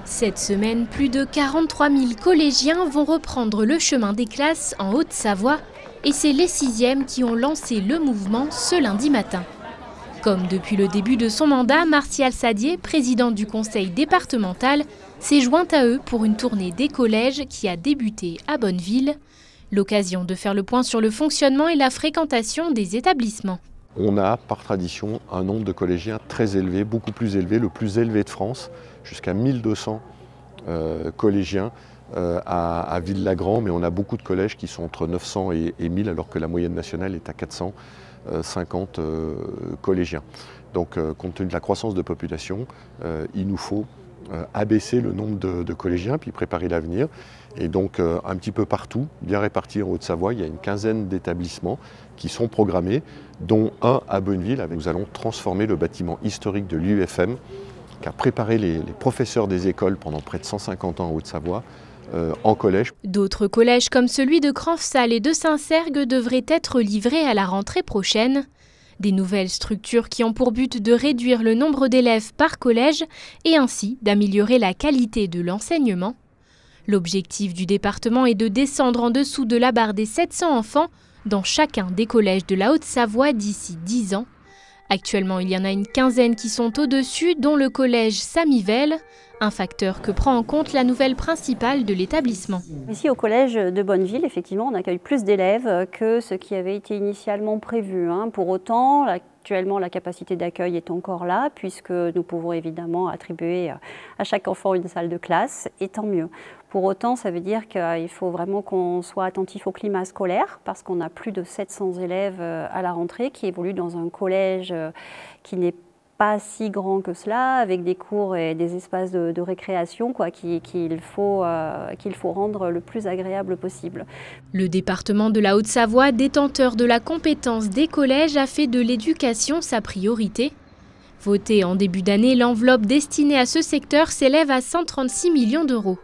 Cette semaine, plus de 43 000 collégiens vont reprendre le chemin des classes en Haute-Savoie et c'est les 6e qui ont lancé le mouvement ce lundi matin. Comme depuis le début de son mandat, Martial Sadier, président du conseil départemental, s'est joint à eux pour une tournée des collèges qui a débuté à Bonneville. L'occasion de faire le point sur le fonctionnement et la fréquentation des établissements. On a par tradition un nombre de collégiens très élevé, beaucoup plus élevé, le plus élevé de France, jusqu'à 1200 collégiens à Ville-Lagrand, mais on a beaucoup de collèges qui sont entre 900 et 1000 alors que la moyenne nationale est à 450 collégiens. Donc compte tenu de la croissance de population, il nous faut abaisser le nombre de collégiens puis préparer l'avenir. Et donc un petit peu partout, bien répartis en Haute-Savoie, il y a une quinzaine d'établissements qui sont programmés, dont un à Bonneville. Nous allons transformer le bâtiment historique de l'UFM qui a préparé les professeurs des écoles pendant près de 150 ans en Haute-Savoie en collège. D'autres collèges comme celui de Cranfsal et de Saint-Sergue devraient être livrés à la rentrée prochaine. Des nouvelles structures qui ont pour but de réduire le nombre d'élèves par collège et ainsi d'améliorer la qualité de l'enseignement. L'objectif du département est de descendre en dessous de la barre des 700 enfants dans chacun des collèges de la Haute-Savoie d'ici 10 ans. Actuellement, il y en a une quinzaine qui sont au-dessus, dont le collège Samivelle, un facteur que prend en compte la nouvelle principale de l'établissement. Ici au collège de Bonneville, effectivement, on accueille plus d'élèves que ce qui avait été initialement prévu. Pour autant, actuellement, la capacité d'accueil est encore là, puisque nous pouvons évidemment attribuer à chaque enfant une salle de classe, et tant mieux. Pour autant, ça veut dire qu'il faut vraiment qu'on soit attentif au climat scolaire, parce qu'on a plus de 700 élèves à la rentrée qui évoluent dans un collège qui n'est pas si grand que cela, avec des cours et des espaces de récréation qu'il faut rendre le plus agréable possible. Le département de la Haute-Savoie, détenteur de la compétence des collèges, a fait de l'éducation sa priorité. Votée en début d'année, l'enveloppe destinée à ce secteur s'élève à 136 millions d'euros.